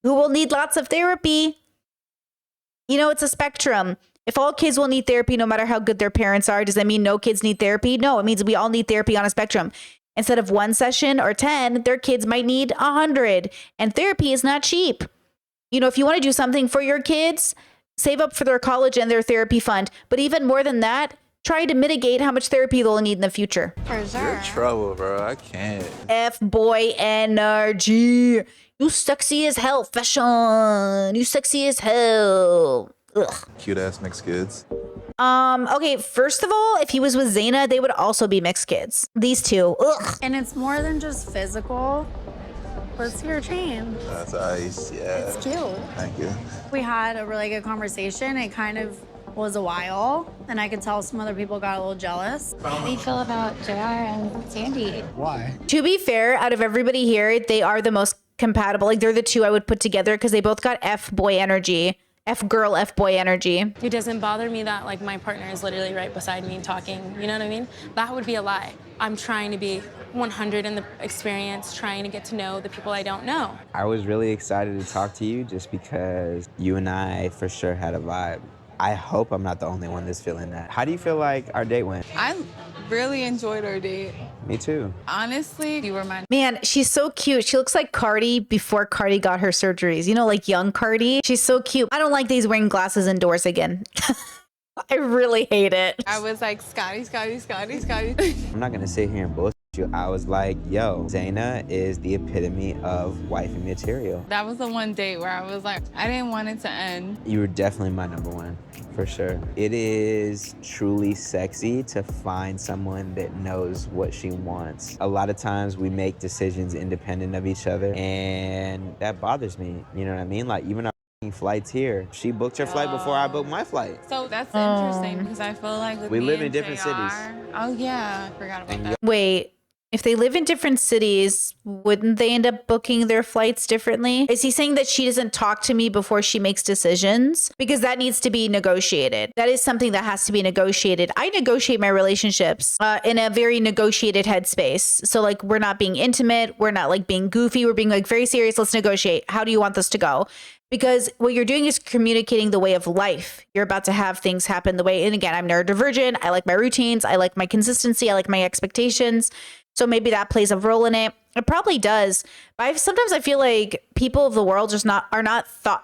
who will need lots of therapy. You know, it's a spectrum. If all kids will need therapy no matter how good their parents are, does that mean no kids need therapy? No, it means we all need therapy on a spectrum. Instead of 1 session or 10, their kids might need 100. And therapy is not cheap. You know, if you want to do something for your kids, save up for their college and their therapy fund. But even more than that, try to mitigate how much therapy they'll need in the future. For sure. You're trouble, bro. I can't. F-boy energy. You sexy as hell, fashion. You sexy as hell. Ugh. Cute ass mixed kids. Okay, first of all, if he was with Zaina, they would also be mixed kids. These two. Ugh. And it's more than just physical. Let's see your chain. That's ice, yeah. It's cute. Thank you. We had a really good conversation. It kind of was a while, and I could tell some other people got a little jealous. How do you feel about JR and Sandy? Why? To be fair, out of everybody here, they are the most compatible. Like they're the two I would put together because they both got F-boy energy. F-girl, F-boy energy. It doesn't bother me that like my partner is literally right beside me talking, you know what I mean? That would be a lie. I'm trying to be 100 in the experience, trying to get to know the people I don't know. I was really excited to talk to you just because you and I for sure had a vibe. I hope I'm not the only one that's feeling that. How do you feel like our date went? I really enjoyed our date. Me too. Honestly, you were my... Man, she's so cute. She looks like Cardi before Cardi got her surgeries. You know, like young Cardi. She's so cute. I don't like these wearing glasses indoors again. I really hate it. I was like, Scotty. I'm not gonna sit here and bullshit you. I was like, yo, Zaina is the epitome of wifey material. That was the one date where I was like, I didn't want it to end. You were definitely my number one, for sure. It is truly sexy to find someone that knows what she wants. A lot of times we make decisions independent of each other, and that bothers me. You know what I mean? Like even our flights here, she booked her flight before I booked my flight. So that's interesting because I feel like with We me live in and different JR, cities. Oh yeah, I forgot about that. Wait, If they live in different cities, wouldn't they end up booking their flights differently? Is he saying that she doesn't talk to me before she makes decisions? Because that needs to be negotiated. That is something that has to be negotiated. I negotiate my relationships in a very negotiated headspace. So like we're not being intimate. We're not like being goofy. We're being like very serious. Let's negotiate. How do you want this to go? Because what you're doing is communicating the way of life. You're about to have things happen the way. And again, I'm neurodivergent. I like my routines. I like my consistency. I like my expectations. So maybe that plays a role in it. It probably does. But sometimes I feel like people of the world just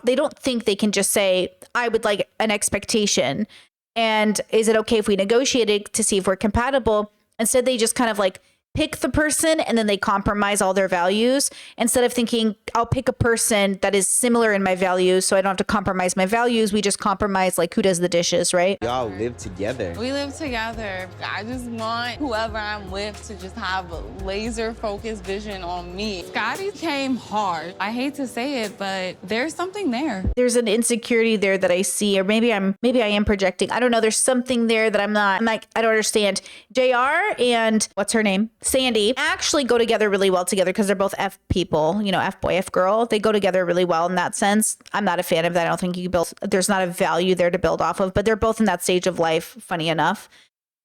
they don't think they can just say, I would like an expectation. And is it okay if we negotiate it to see if we're compatible? Instead, they just kind of like pick the person and then they compromise all their values instead of thinking I'll pick a person that is similar in my values so I don't have to compromise my values. We just compromise like who does the dishes, right? Y'all live together. We live together. I just want whoever I'm with to just have a laser focused vision on me. Scotty came hard. I hate to say it, but there's something there. There's an insecurity there that I see, or maybe I am projecting. I don't know. There's something there that I'm like, I don't understand. JR and what's her name? Sandy actually go together really well together because they're both F people, you know, F boy, F girl. They go together really well in that sense. I'm not a fan of that. I don't think there's not a value there to build off of, but they're both in that stage of life, funny enough.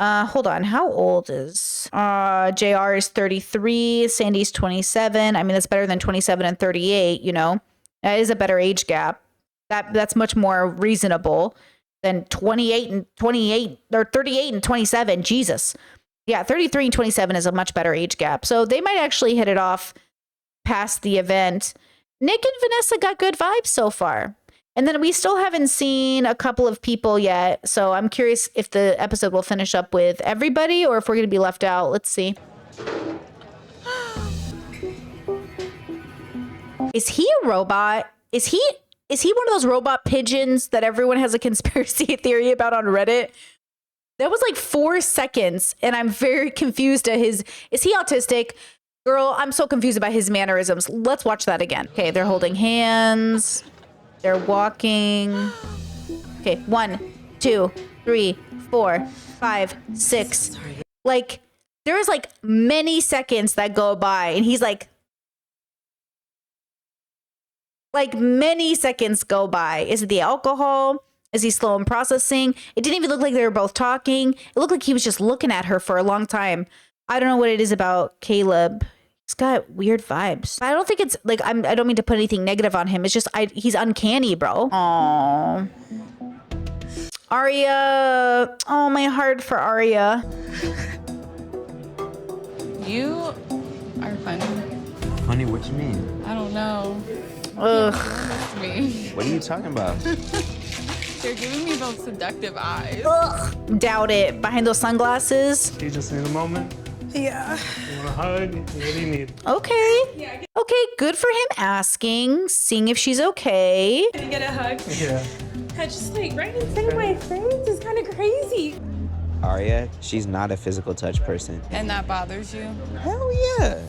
Hold on. How old is JR is 33, Sandy's 27. I mean, that's better than 27 and 38, you know. That is a better age gap. That's much more reasonable than 28 and 28 or 38 and 27. Jesus. Yeah, 33 and 27 is a much better age gap. So they might actually hit it off past the event. Nick and Vanessa got good vibes so far. And then we still haven't seen a couple of people yet. So I'm curious if the episode will finish up with everybody or if we're going to be left out. Let's see. Is he a robot? Is he one of those robot pigeons that everyone has a conspiracy theory about on Reddit? That was like 4 seconds, and I'm very confused at is he autistic? Girl, I'm so confused about his mannerisms. Let's watch that again. Okay, they're holding hands. They're walking. Okay, 1, 2, 3, 4, 5, 6. Like, there's like many seconds that go by, and he's like many seconds go by. Is it the alcohol? Is he slow in processing? It didn't even look like they were both talking. It looked like he was just looking at her for a long time. I don't know what it is about Caleb. He's got weird vibes. I don't think it's like, I don't mean to put anything negative on him. It's just, he's uncanny, bro. Aww. Arya. Oh, my heart for Arya. You are funny. Funny, what you mean? I don't know. Ugh. Me. What are you talking about? They're giving me those seductive eyes. Ugh. Doubt it. Behind those sunglasses. You just need a moment. Yeah. You want a hug? What do you need? Okay. Okay, good for him asking, seeing if she's okay. Can you get a hug? Yeah. I just like right in my face is kind of crazy. Arya, she's not a physical touch person. And that bothers you? Hell yeah.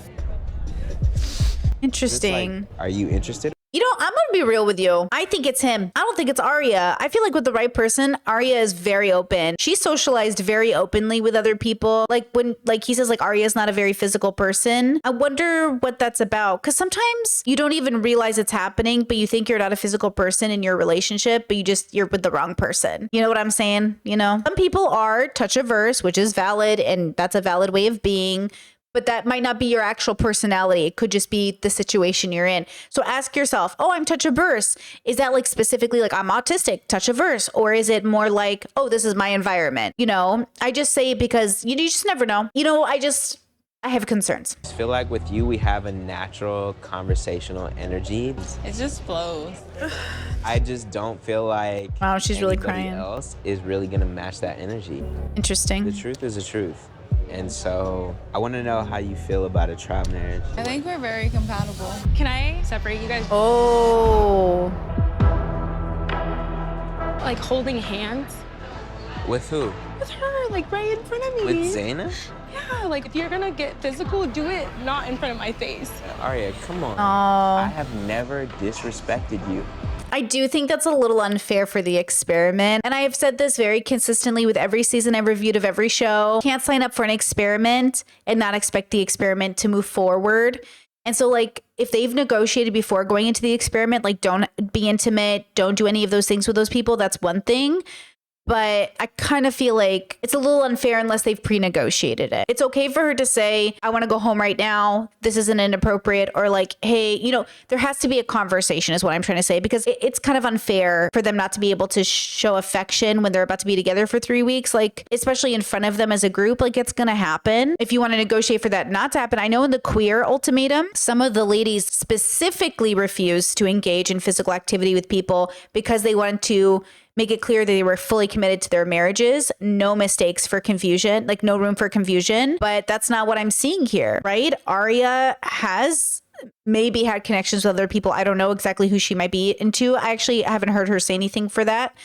Interesting. Like, are you interested? You know, I'm gonna be real with you. I think it's him. I don't think it's Arya. I feel like with the right person, Arya is very open. She socialized very openly with other people. Like when, like he says, like Arya's not a very physical person. I wonder what that's about. Because sometimes you don't even realize it's happening, but you think you're not a physical person in your relationship, but you're with the wrong person. You know what I'm saying? You know, some people are touch averse, which is valid, and that's a valid way of being. But that might not be your actual personality. It could just be the situation you're in. So ask yourself, oh, I'm touch averse. Is that like specifically like I'm autistic, touch averse? Or is it more like, oh, this is my environment? You know, I just say it because you just never know. You know, I have concerns. I feel like with you, we have a natural conversational energy. It just flows. I just don't feel like wow, she's really crying. Else is really gonna match that energy. Interesting. The truth is the truth. And so I want to know how you feel about a trial marriage. I think we're very compatible. Can I separate you guys? Oh. Like holding hands? With who? With her, like right in front of me. With Zaina? Yeah, like if you're gonna get physical, do it not in front of my face. Arya, come on. Oh. I have never disrespected you. I do think that's a little unfair for the experiment. And I have said this very consistently with every season I've reviewed of every show. Can't sign up for an experiment and not expect the experiment to move forward. And so like if they've negotiated before going into the experiment, like don't be intimate, don't do any of those things with those people, that's one thing. But I kind of feel like it's a little unfair unless they've pre-negotiated it. It's okay for her to say, I want to go home right now. This isn't inappropriate. Or like, hey, you know, there has to be a conversation is what I'm trying to say, because it's kind of unfair for them not to be able to show affection when they're about to be together for 3 weeks, like especially in front of them as a group. Like it's going to happen. If you want to negotiate for that not to happen, I know in the queer ultimatum, some of the ladies specifically refused to engage in physical activity with people because they wanted to make it clear that they were fully committed to their marriages. No mistakes for confusion, like no room for confusion. But that's not what I'm seeing here, right? Arya has maybe had connections with other people. I don't know exactly who she might be into. I actually haven't heard her say anything for that.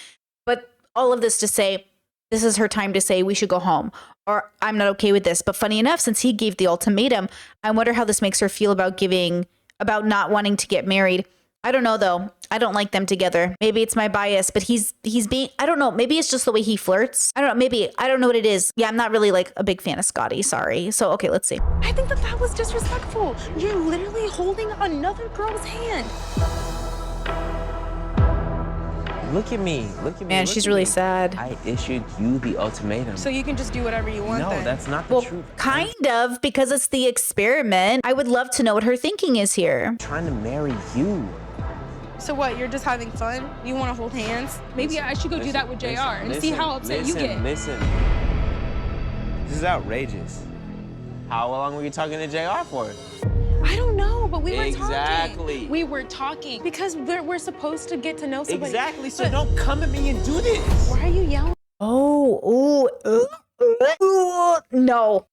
But all of this to say, this is her time to say we should go home, or I'm not okay with this. But funny enough, since he gave the ultimatum, I wonder how this makes her feel about not wanting to get married. I don't know though. I don't like them together. Maybe it's my bias, but he's being, I don't know. Maybe it's just the way he flirts. I don't know. Maybe, I don't know what it is. Yeah, I'm not really like a big fan of Scotty. Sorry. So, okay, let's see. I think that was disrespectful. You're literally holding another girl's hand. Look at me. Look at me. Man, she's really sad. I issued you the ultimatum. So you can just do whatever you want. No, then. that's not the truth. Kind of, because it's the experiment. I would love to know what her thinking is here. I'm trying to marry you. So what, you're just having fun? You want to hold hands? Maybe I should go do that with JR and see how upset you get. Listen, this is outrageous. How long were you talking to JR for? I don't know, but we were talking. Exactly. We were talking because we're supposed to get to know somebody. Exactly, so don't come at me and do this. Why are you yelling? Oh, no.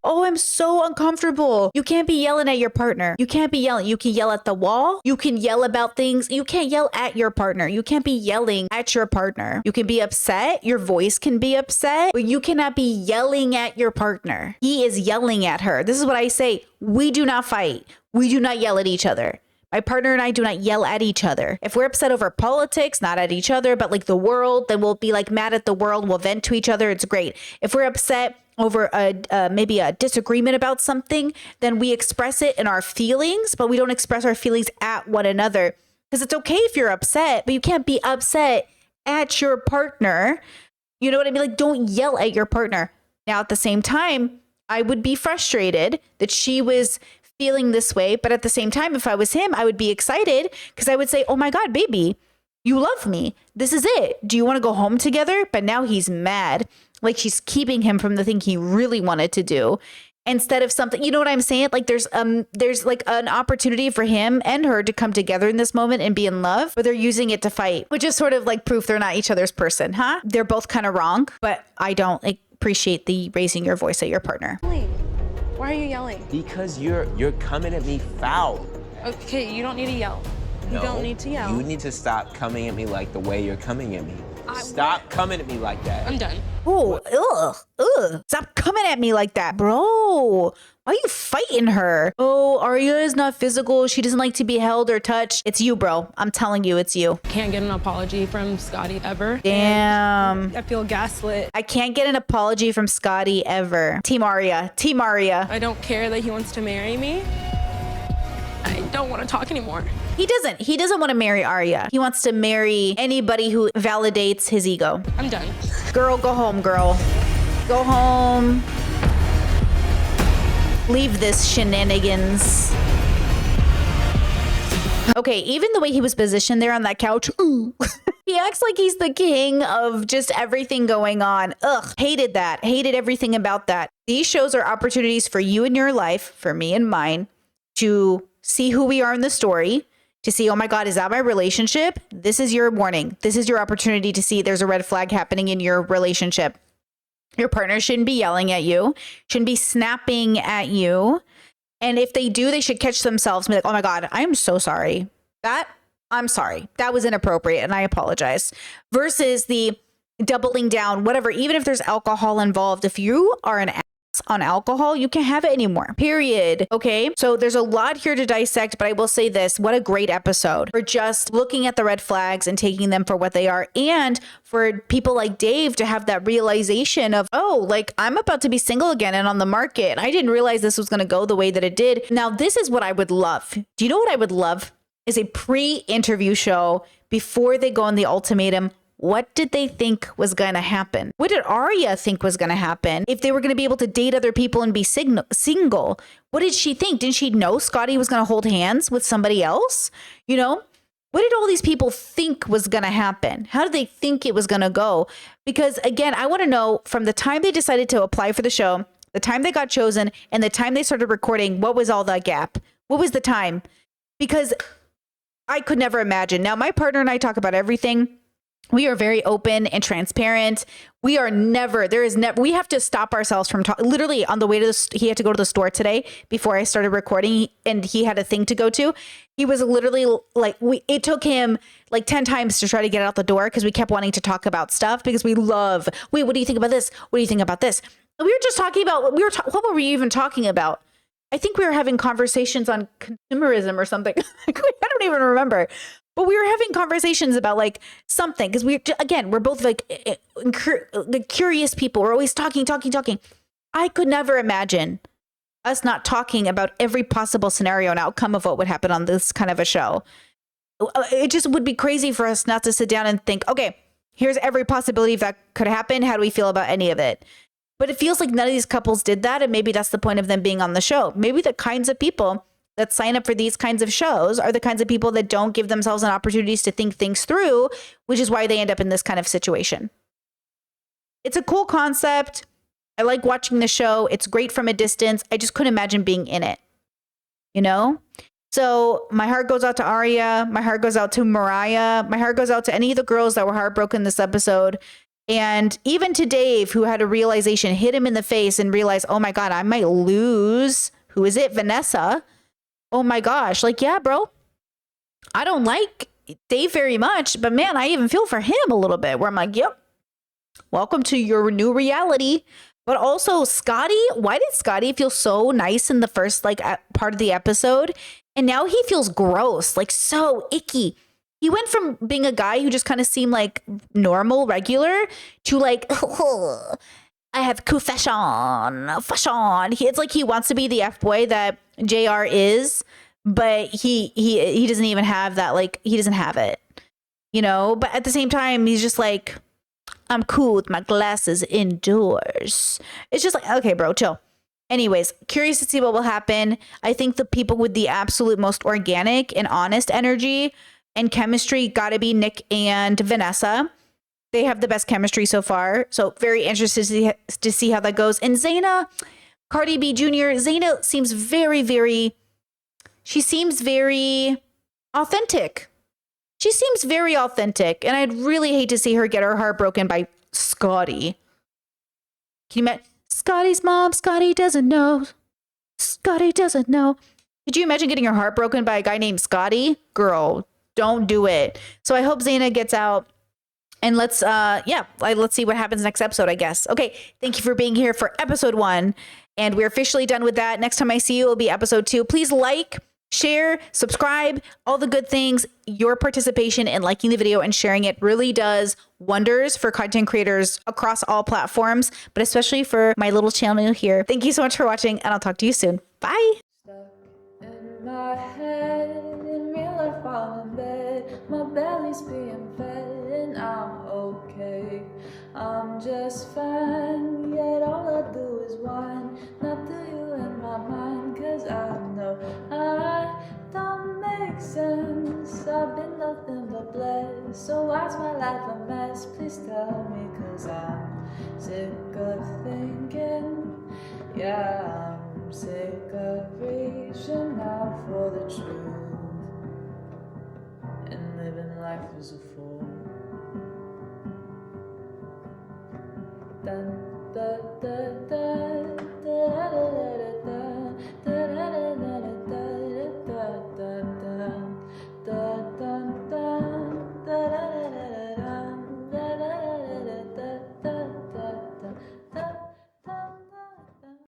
Oh, I'm so uncomfortable. You can't be yelling at your partner. You can't be yelling. You can yell at the wall. You can yell about things. You can't yell at your partner. You can't be yelling at your partner. You can be upset. Your voice can be upset, but you cannot be yelling at your partner. He is yelling at her. This is what I say. We do not fight. We do not yell at each other. My partner and I do not yell at each other. If we're upset over politics, not at each other, but like the world, then we'll be like mad at the world. We'll vent to each other. It's great. If we're upset over maybe a disagreement about something, then we express it in our feelings, but we don't express our feelings at one another. Because it's okay if you're upset, but you can't be upset at your partner. You know what I mean? Like, don't yell at your partner. Now, at the same time, I would be frustrated that she was feeling this way. But at the same time, if I was him, I would be excited because I would say, oh my God, baby, you love me. This is it. Do you want to go home together? But now he's mad. Like she's keeping him from the thing he really wanted to do instead of something, you know what I'm saying? Like there's like an opportunity for him and her to come together in this moment and be in love, but they're using it to fight, which is sort of like proof they're not each other's person, huh? They're both kind of wrong, but I don't appreciate the raising your voice at your partner. Why are you yelling? Because you're coming at me foul. Okay, you don't need to yell. You don't need to yell. You need to stop coming at me like the way you're coming at me. Stop coming at me like that. I'm done. Oh, ugh. Stop coming at me like that, bro. Why are you fighting her? Oh, Arya is not physical. She doesn't like to be held or touched. It's you, bro. I'm telling you, it's you. Can't get an apology from Scotty ever. Damn. I feel gaslit. I can't get an apology from Scotty ever. Team Arya. Team Arya. I don't care that he wants to marry me. I don't want to talk anymore. He doesn't want to marry Arya. He wants to marry anybody who validates his ego. I'm done. Girl, go home, girl. Go home. Leave this shenanigans. Okay, even the way he was positioned there on that couch, ooh. He acts like he's the king of just everything going on. Ugh, hated that. Hated everything about that. These shows are opportunities for you in your life, for me and mine, to see who we are in the story, to see, oh my God, is that my relationship? This is your warning. This is your opportunity to see there's a red flag happening in your relationship. Your partner shouldn't be yelling at you, shouldn't be snapping at you. And if they do, they should catch themselves and be like, oh my God, I'm so sorry. I'm sorry. That was inappropriate and I apologize. Versus the doubling down, whatever, even if there's alcohol involved, if you are an ass on alcohol, you can't have it anymore. Period. Okay. So there's a lot here to dissect, but I will say this, what a great episode for just looking at the red flags and taking them for what they are. And for people like Dave to have that realization of, oh, like I'm about to be single again and on the market. I didn't realize this was going to go the way that it did. Now, this is what I would love. Do you know what I would love? Is a pre-interview show before they go on the ultimatum. What did they think was going to happen? What did Arya think was going to happen if they were going to be able to date other people and be single? What did she think? Didn't she know Scotty was going to hold hands with somebody else? You know, what did all these people think was going to happen? How did they think it was going to go? Because again, I want to know from the time they decided to apply for the show, the time they got chosen, and the time they started recording, what was all that gap? What was the time? Because I could never imagine. Now, my partner and I talk about everything. We are very open and transparent. We are never, we have to stop ourselves from talking. Literally on the way to he had to go to the store today before I started recording and he had a thing to go to. He was literally like, it took him like 10 times to try to get out the door because we kept wanting to talk about stuff because we love, wait, what do you think about this? What do you think about this? And we were just talking about, what were we even talking about? I think we were having conversations on consumerism or something. I don't even remember. But we were having conversations about like something because we're both like curious people. We're always talking. I could never imagine us not talking about every possible scenario and outcome of what would happen on this kind of a show. It just would be crazy for us not to sit down and think, okay, here's every possibility that could happen. How do we feel about any of it? But it feels like none of these couples did that. And maybe that's the point of them being on the show. Maybe the kinds of people that sign up for these kinds of shows are the kinds of people that don't give themselves an opportunities to think things through, which is why they end up in this kind of situation. It's a cool concept. I like watching the show. It's great from a distance. I just couldn't imagine being in it, you know? So my heart goes out to Arya. My heart goes out to Mariah. My heart goes out to any of the girls that were heartbroken this episode. And even to Dave, who had a realization, hit him in the face and realized, oh my God, I might lose. Who is it? Vanessa. Oh my gosh. Like, yeah, bro. I don't like Dave very much, but man, I even feel for him a little bit where I'm like, yep, welcome to your new reality. But also Scotty, why did Scotty feel so nice in the first like part of the episode? And now he feels gross, like so icky. He went from being a guy who just kind of seemed like normal, regular, to like, oh, I have fashion. It's like he wants to be the F-boy that JR is, but he doesn't even have that, like, he doesn't have it, you know? But at the same time, he's just like, I'm cool with my glasses indoors. It's just like, okay, bro, chill. Anyways, curious to see what will happen. I think the people with the absolute most organic and honest energy and chemistry got to be Nick and Vanessa. They have the best chemistry so far. So very interested to see how that goes. And Zaina, Cardi B Jr., Zaina seems very authentic. She seems very authentic. And I'd really hate to see her get her heart broken by Scotty. Can you imagine? Scotty's mom, Scotty doesn't know. Scotty doesn't know. Could you imagine getting your heart broken by a guy named Scotty? Girl, don't do it. So I hope Zaina gets out. And let's see what happens next episode, I guess. Okay, thank you for being here for episode 1. And we're officially done with that. Next time I see you, it'll be episode 2. Please like, share, subscribe, all the good things. Your participation in liking the video and sharing it really does wonders for content creators across all platforms, but especially for my little channel here. Thank you so much for watching, and I'll talk to you soon. Bye. In my head, in real life while in bed, my belly's being fed and I'm okay. I'm just fine, yet all I do is whine. Not to you in my mind, cause I know I don't make sense. I've been nothing but blessed, so why's my life a mess? Please tell me, cause I'm sick of thinking. Yeah, I'm sick of reaching out for the truth and living life as a fool. Dun, dun, dun, dun.